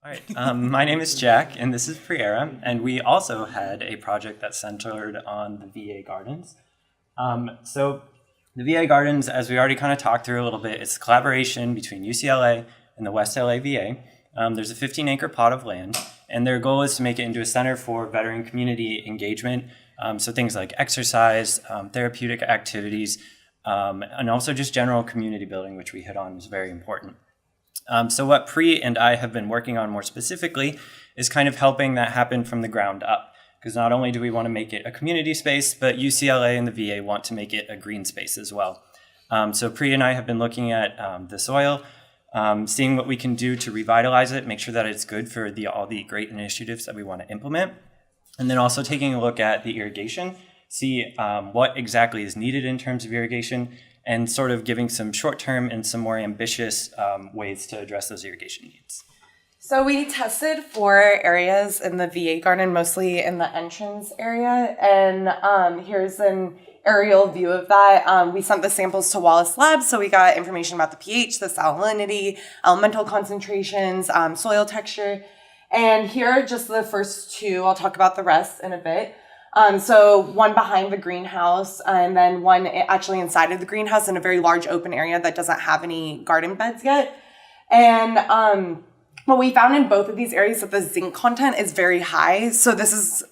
All right, my name is Jack, and this is Priyera, and we also had a project that centered on the VA Gardens. So the VA Gardens, as we already kind of talked through a little bit, it's a collaboration between UCLA and the West LA VA. There's a 15-acre plot of land, and their goal is to make it into a center for veteran community engagement, so things like exercise, therapeutic activities, and also just general community building, which we hit on is very important. So what Pri and I have been working on more specifically is kind of helping that happen from the ground up. Because not only do we want to make it a community space, but UCLA and the VA want to make it a green space as well. So Pri and I have been looking at the soil, seeing what we can do to revitalize it, make sure that it's good for all the great initiatives that we want to implement. And then also taking a look at the irrigation, see what exactly is needed in terms of irrigation, and sort of giving some short-term and some more ambitious ways to address those irrigation needs. So we tested 4 areas in the VA garden, mostly in the entrance area, and here's an aerial view of that. We sent the samples to Wallace Labs, so we got information about the pH, the salinity, elemental concentrations, soil texture, and here are just the first 2. I'll talk about the rest in a bit. So one behind the greenhouse and then one actually inside of the greenhouse in a very large open area that doesn't have any garden beds yet. And what we found in both of these areas that the zinc content is very high. So this is,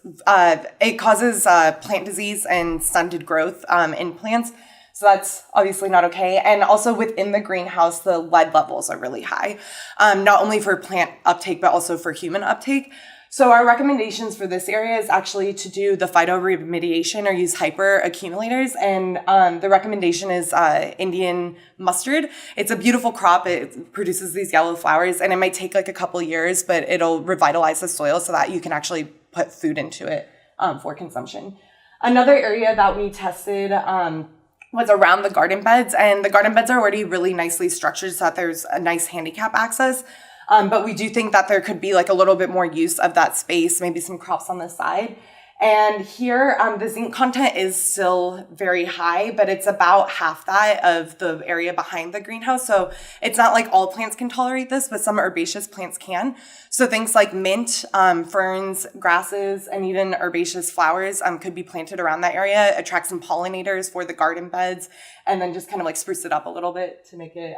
it causes plant disease and stunted growth in plants. So that's obviously not okay. And also within the greenhouse, the lead levels are really high, not only for plant uptake, but also for human uptake. So our recommendations for this area is actually to do the phytoremediation or use hyper accumulators. And the recommendation is Indian mustard. It's a beautiful crop. It produces these yellow flowers, and it might take like a couple years, but it'll revitalize the soil so that you can actually put food into it for consumption. Another area that we tested was around the garden beds, and the garden beds are already really nicely structured so that there's a nice handicap access. But we do think that there could be like a little bit more use of that space, maybe some crops on the side. And here, the zinc content is still very high, but it's about half that of the area behind the greenhouse. So it's not like all plants can tolerate this, but some herbaceous plants can. So things like mint, ferns, grasses, and even herbaceous flowers could be planted around that area, attract some pollinators for the garden beds, and then just kind of like spruce it up a little bit to make it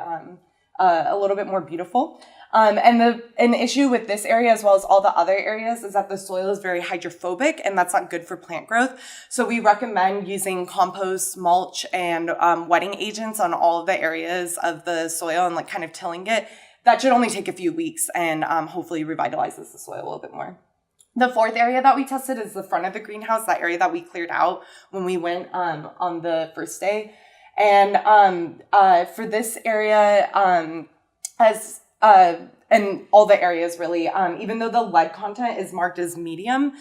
a little bit more beautiful. And an issue with this area as well as all the other areas is that the soil is very hydrophobic, and that's not good for plant growth. So we recommend using compost, mulch, and wetting agents on all of the areas of the soil and like kind of tilling it. That should only take a few weeks and hopefully revitalizes the soil a little bit more. The 4th area that we tested is the front of the greenhouse, that area that we cleared out when we went on the first day. And for this area, and all the areas really, even though the lead content is marked as medium,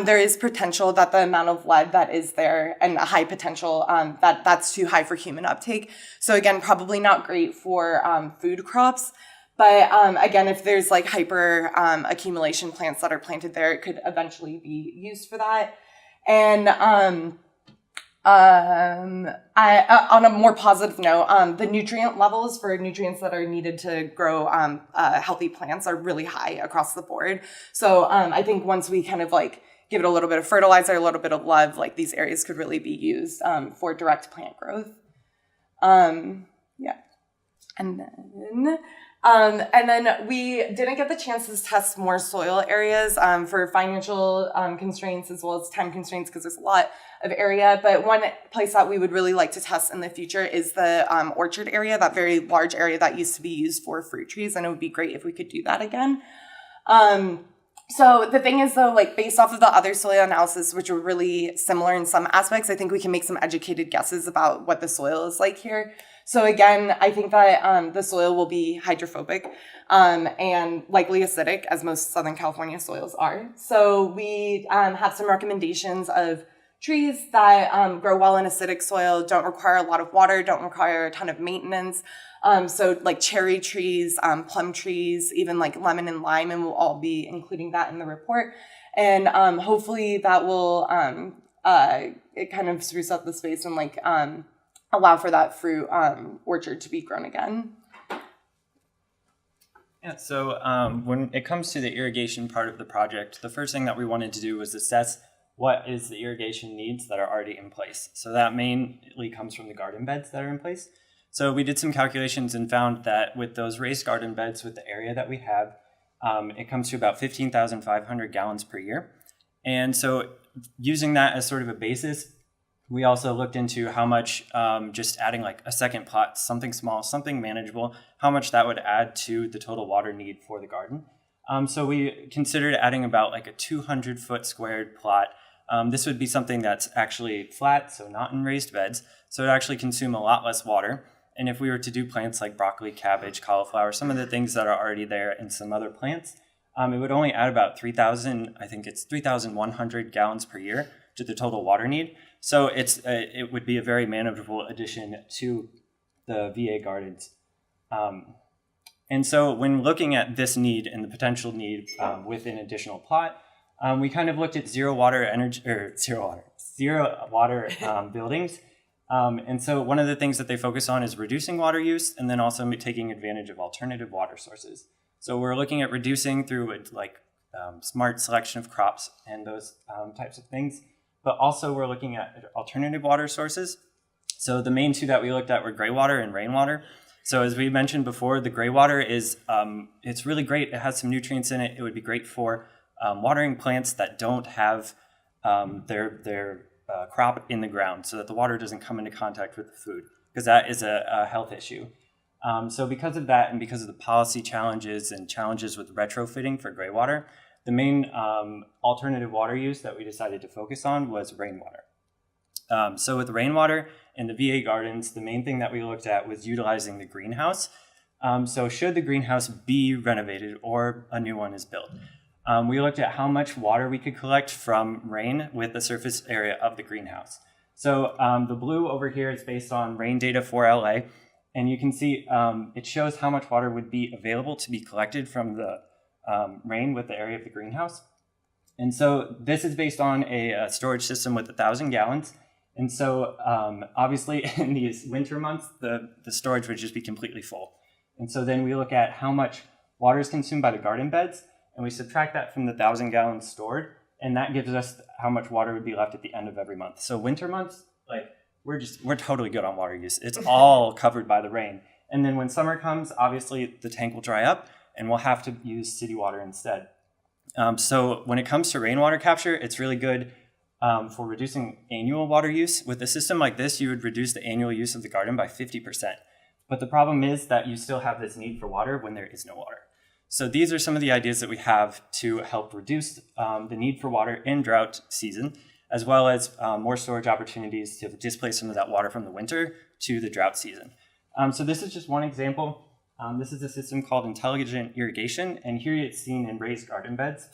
there is potential that the amount of lead that is there and a high potential that's too high for human uptake. So again, probably not great for food crops. But again, if there's like hyper accumulation plants that are planted there, it could eventually be used for that. And on a more positive note, the nutrient levels for nutrients that are needed to grow healthy plants are really high across the board. So I think once we kind of like give it a little bit of fertilizer, a little bit of love, like these areas could really be used for direct plant growth. Yeah. And then we didn't get the chance to test more soil areas for financial constraints as well as time constraints because there's a lot of area. But one place that we would really like to test in the future is the orchard area, that very large area that used to be used for fruit trees. And it would be great if we could do that again. So the thing is though, like based off of the other soil analysis, which were really similar in some aspects, I think we can make some educated guesses about what the soil is like here. So again, I think that the soil will be hydrophobic and likely acidic, as most Southern California soils are. So we have some recommendations of trees that grow well in acidic soil, don't require a lot of water, don't require a ton of maintenance. So like cherry trees, plum trees, even like lemon and lime, and we'll all be including that in the report. And hopefully that will it kind of spruce up the space and like allow for that fruit orchard to be grown again. Yeah, so when it comes to the irrigation part of the project, the first thing that we wanted to do was assess what is the irrigation needs that are already in place. So that mainly comes from the garden beds that are in place. So we did some calculations and found that with those raised garden beds, with the area that we have, it comes to about 15,500 gallons per year. And so using that as sort of a basis, we also looked into how much just adding like a second plot, something small, something manageable, how much that would add to the total water need for the garden. So we considered adding about like a 200-foot squared plot. This would be something that's actually flat, so not in raised beds. So it would actually consume a lot less water. And if we were to do plants like broccoli, cabbage, cauliflower, some of the things that are already there in some other plants, it would only add about 3,100 gallons per year to the total water need. So it would be a very manageable addition to the VA gardens. And so when looking at this need and the potential need with an additional plot, we kind of looked at zero water buildings. And so one of the things that they focus on is reducing water use and then also taking advantage of alternative water sources. So we're looking at reducing through smart selection of crops and those types of things. But also we're looking at alternative water sources. So the main two that we looked at were gray water and rainwater. So as we mentioned before, the gray water is, it's really great. It has some nutrients in it. It would be great for watering plants that don't have their crop in the ground so that the water doesn't come into contact with the food, because that is a health issue. So because of that and because of the policy challenges and challenges with retrofitting for gray water, the main alternative water use that we decided to focus on was rainwater. So with rainwater in the VA gardens, the main thing that we looked at was utilizing the greenhouse. So should the greenhouse be renovated or a new one is built? We looked at how much water we could collect from rain with the surface area of the greenhouse. So the blue over here is based on rain data for LA. And you can see it shows how much water would be available to be collected from the rain with the area of the greenhouse. And so this is based on a storage system with 1,000 gallons. And so obviously in these winter months, the storage would just be completely full. And so then we look at how much water is consumed by the garden beds, and we subtract that from the 1,000 gallons stored, and that gives us how much water would be left at the end of every month. So winter months, we're totally good on water use. It's all covered by the rain. And then when summer comes, obviously the tank will dry up and we'll have to use city water instead. So when it comes to rainwater capture, it's really good for reducing annual water use. With a system like this, you would reduce the annual use of the garden by 50%. But the problem is that you still have this need for water when there is no water. So these are some of the ideas that we have to help reduce the need for water in drought season, as well as more storage opportunities to displace some of that water from the winter to the drought season. So this is just one example. This is a system called Intelligent Irrigation, and here it's seen in raised garden beds.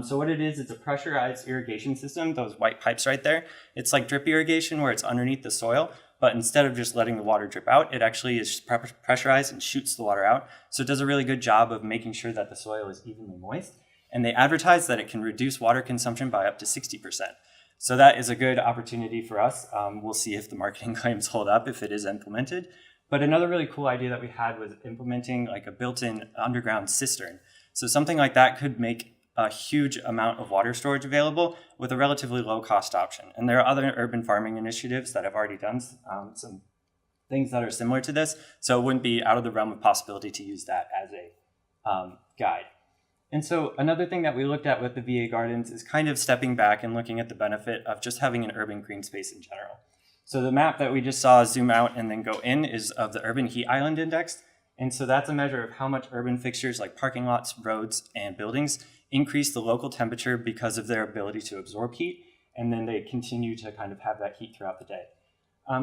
So what it is, it's a pressurized irrigation system, those white pipes right there. It's like drip irrigation where it's underneath the soil, but instead of just letting the water drip out, it actually is pressurized and shoots the water out. So it does a really good job of making sure that the soil is evenly moist. And they advertise that it can reduce water consumption by up to 60%. So that is a good opportunity for us. We'll see if the marketing claims hold up if it is implemented. But another really cool idea that we had was implementing like a built-in underground cistern. So something like that could make a huge amount of water storage available with a relatively low-cost option. And there are other urban farming initiatives that have already done some things that are similar to this. So it wouldn't be out of the realm of possibility to use that as a guide. And so another thing that we looked at with the VA gardens is kind of stepping back and looking at the benefit of just having an urban green space in general. So the map that we just saw zoom out and then go in is of the Urban Heat Island Index. And so that's a measure of how much urban fixtures like parking lots, roads, and buildings increase the local temperature because of their ability to absorb heat. And then they continue to kind of have that heat throughout the day.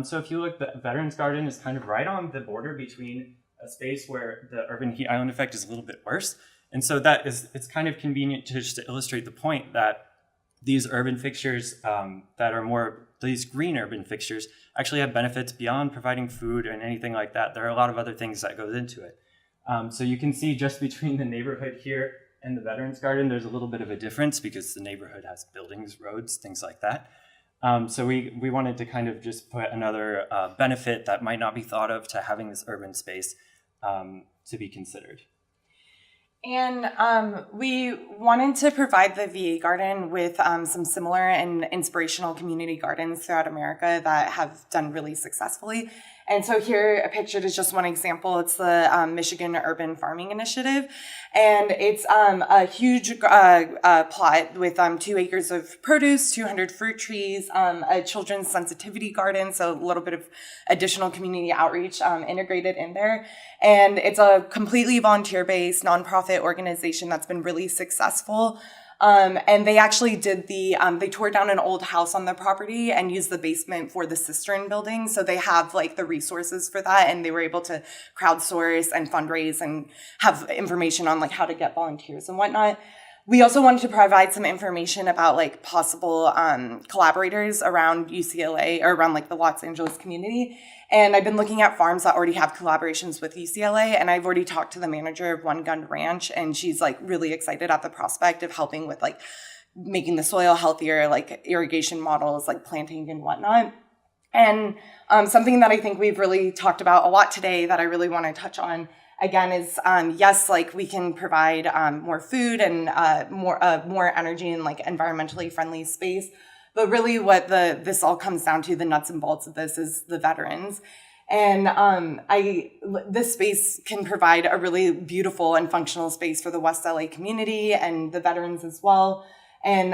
So if you look, the Veterans Garden is kind of right on the border between a space where the Urban Heat Island effect is a little bit worse. And so it's kind of convenient to just to illustrate the point that these urban fixtures these green urban fixtures actually have benefits beyond providing food and anything like that. There are a lot of other things that goes into it. So you can see just between the neighborhood here and the Veterans Garden, there's a little bit of a difference because the neighborhood has buildings, roads, things like that. So we wanted to kind of just put another benefit that might not be thought of to having this urban space to be considered. And we wanted to provide the VA garden with some similar and inspirational community gardens throughout America that have done really successfully. And so here, a picture is just one example. It's the Michigan Urban Farming Initiative. And it's a huge plot with 2 acres of produce, 200 fruit trees, a children's sensitivity garden, so a little bit of additional community outreach integrated in there. And it's a completely volunteer-based nonprofit organization that's been really successful. And they actually did they tore down an old house on the property and used the basement for the Cistern building. So they have like the resources for that, and they were able to crowdsource and fundraise and have information on like how to get volunteers and whatnot. We also wanted to provide some information about like possible collaborators around UCLA or around like the Los Angeles community. And I've been looking at farms that already have collaborations with UCLA, and I've already talked to the manager of One Gun Ranch, and she's like really excited at the prospect of helping with like making the soil healthier, like irrigation models, like planting and whatnot. And something that I think we've really talked about a lot today that I really want to touch on again is yes, like we can provide more food and more energy and like environmentally friendly space. But really what this all comes down to, the nuts and bolts of this, is the veterans. And this space can provide a really beautiful and functional space for the West LA community and the veterans as well. And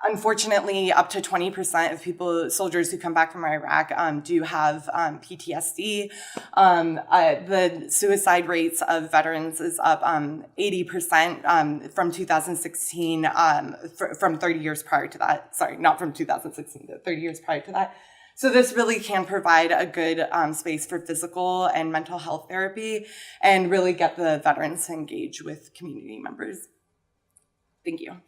unfortunately, up to 20% of soldiers who come back from Iraq do have PTSD. The suicide rates of veterans is up 80% from 2016, from 30 years prior to that. Sorry, not from 2016, but 30 years prior to that. So this really can provide a good space for physical and mental health therapy and really get the veterans to engage with community members. Thank you.